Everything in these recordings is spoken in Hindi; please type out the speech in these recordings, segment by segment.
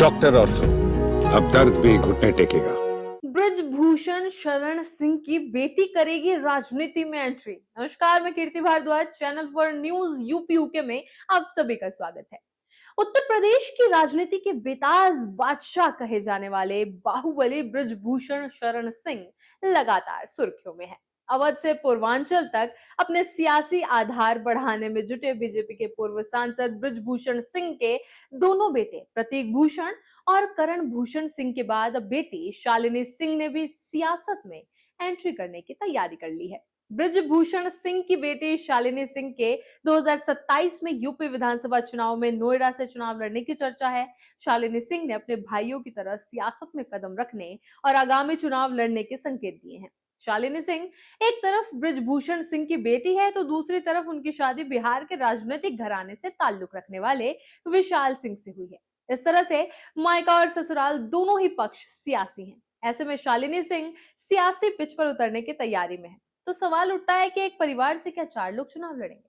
डॉक्टर ऑर्थो, अब दर्द भी घुटने टेकेगा। ब्रजभूषण शरण सिंह की बेटी करेगी राजनीति में एंट्री। नमस्कार, मैं Kirti Bhardwaj, channel for news UP UK में आप सभी का स्वागत है। उत्तर प्रदेश की राजनीति के बेताज बादशाह कहे जाने वाले बाहुबली ब्रजभूषण शरण सिंह लगातार सुर्खियों में है। अवध से पूर्वांचल तक अपने सियासी आधार बढ़ाने में जुटे बीजेपी के पूर्व सांसद ब्रजभूषण सिंह के दोनों बेटे प्रतीक भूषण और करण भूषण सिंह के बाद अब बेटी शालिनी सिंह ने भी सियासत में एंट्री करने की तैयारी कर ली है। ब्रजभूषण सिंह की बेटी शालिनी सिंह के 2027 में यूपी विधानसभा चुनाव में नोएडा से चुनाव लड़ने की चर्चा है। शालिनी सिंह ने अपने भाइयों की तरह सियासत में कदम रखने और आगामी चुनाव लड़ने के संकेत दिए हैं। शालिनी सिंह एक तरफ ब्रजभूषण सिंह की बेटी है तो दूसरी तरफ उनकी शादी बिहार के राजनीतिक घराने से ताल्लुक रखने वाले विशाल सिंह से हुई है। इस तरह से मायका और ससुराल दोनों ही पक्ष सियासी हैं। ऐसे में शालिनी सिंह सियासी पिच पर उतरने की तैयारी में है। तो सवाल उठता है कि एक परिवार से क्या चार लोग चुनाव लड़ेंगे?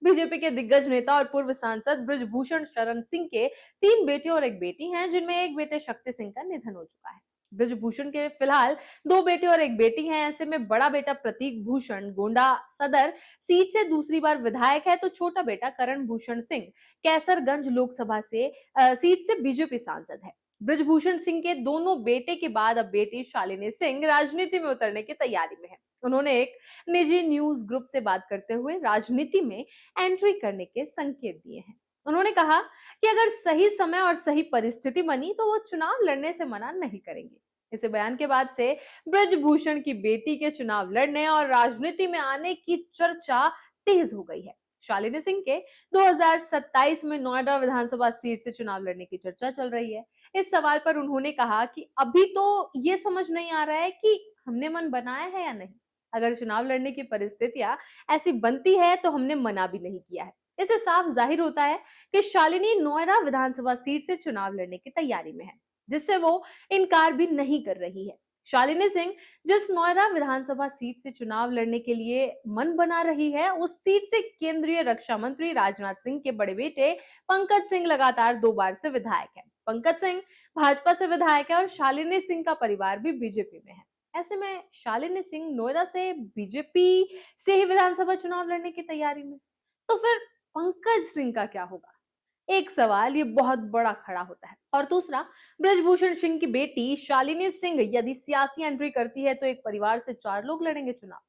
बीजेपी के दिग्गज नेता और पूर्व सांसद ब्रजभूषण शरण सिंह के 3 बेटे और एक बेटी हैं, जिनमें एक बेटे शक्ति सिंह का निधन हो चुका है। ब्रजभूषण के फिलहाल 2 बेटे और एक बेटी हैं। ऐसे में बड़ा बेटा प्रतीक भूषण गोंडा सदर सीट से दूसरी बार विधायक है, तो छोटा बेटा करण भूषण सिंह कैसरगंज लोकसभा से सीट से बीजेपी सांसद है। ब्रजभूषण सिंह के दोनों बेटे के बाद अब बेटी शालिनी सिंह राजनीति में उतरने की तैयारी में है। उन्होंने एक निजी न्यूज ग्रुप से बात करते हुए राजनीति में एंट्री करने के संकेत दिए हैं। उन्होंने कहा कि अगर सही समय और सही परिस्थिति बनी तो वो चुनाव लड़ने से मना नहीं करेंगे। इस बयान के बाद से ब्रजभूषण की बेटी के चुनाव लड़ने और राजनीति में आने की चर्चा तेज हो गई है। शालिनी सिंह के 2027 में नोएडा विधानसभा सीट से चुनाव लड़ने की चर्चा चल रही है। इस सवाल पर उन्होंने कहा कि अभी तो ये समझ नहीं आ रहा है कि हमने मन बनाया है या नहीं। अगर चुनाव लड़ने की परिस्थितियां ऐसी बनती है तो हमने मना भी नहीं किया है। इससे साफ जाहिर होता है कि शालिनी नोएडा विधानसभा सीट से चुनाव लड़ने की तैयारी में है, जिससे वो इनकार भी नहीं कर रही है। शालिनी सिंह जिस नोएडा विधानसभा सीट से चुनाव लड़ने के लिए मन बना रही है, उस सीट से केंद्रीय रक्षा मंत्री राजनाथ सिंह के बड़े बेटे पंकज सिंह लगातार 2 बार से विधायक है। पंकज सिंह भाजपा से विधायक है और शालिनी सिंह का परिवार भी बीजेपी में है। ऐसे में शालिनी सिंह नोएडा से बीजेपी से ही विधानसभा चुनाव लड़ने की तैयारी में, तो फिर पंकज सिंह का क्या होगा? एक सवाल ये बहुत बड़ा खड़ा होता है। और दूसरा, ब्रजभूषण सिंह की बेटी शालिनी सिंह यदि सियासी एंट्री करती है तो एक परिवार से 4 लोग लड़ेंगे चुनाव।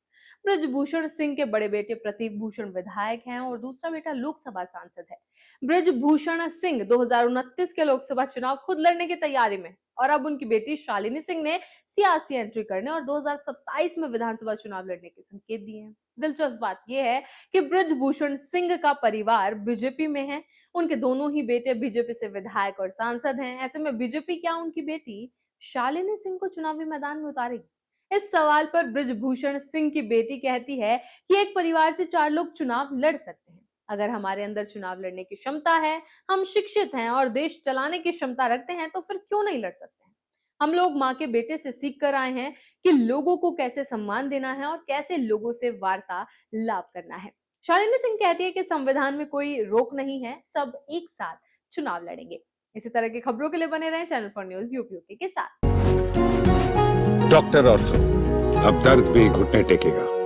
ब्रजभूषण सिंह के बड़े बेटे प्रतीक भूषण विधायक हैं और दूसरा बेटा लोकसभा सांसद है। ब्रजभूषण सिंह 2029 के लोकसभा चुनाव खुद लड़ने की तैयारी में और अब उनकी बेटी शालिनी सिंह ने सियासी एंट्री करने और 2027 में विधानसभा चुनाव लड़ने के संकेत दिए हैं। दिलचस्प बात यह है कि ब्रजभूषण सिंह का परिवार बीजेपी में है। उनके दोनों ही बेटे बीजेपी से विधायक और सांसद हैं। ऐसे में बीजेपी क्या उनकी बेटी शालिनी सिंह को चुनावी मैदान में उतारेगी? इस सवाल पर ब्रजभूषण सिंह की बेटी कहती है कि एक परिवार से 4 लोग चुनाव लड़ सकते हैं। अगर हमारे अंदर चुनाव लड़ने की क्षमता है, हम शिक्षित हैं और देश चलाने की क्षमता रखते हैं, तो फिर क्यों नहीं लड़ सकते हैं? हम लोग माँ के बेटे से सीख कर आए हैं कि लोगों को कैसे सम्मान देना है और कैसे लोगों से वार्तालाप करना है। शालिनी सिंह कहती है कि संविधान में कोई रोक नहीं है, सब एक साथ चुनाव लड़ेंगे। इसी तरह की खबरों के लिए बने रहें चैनल फॉर न्यूज यूपी के साथ। डॉक्टर ऑर्थो, अब दर्द भी घुटने टेकेगा।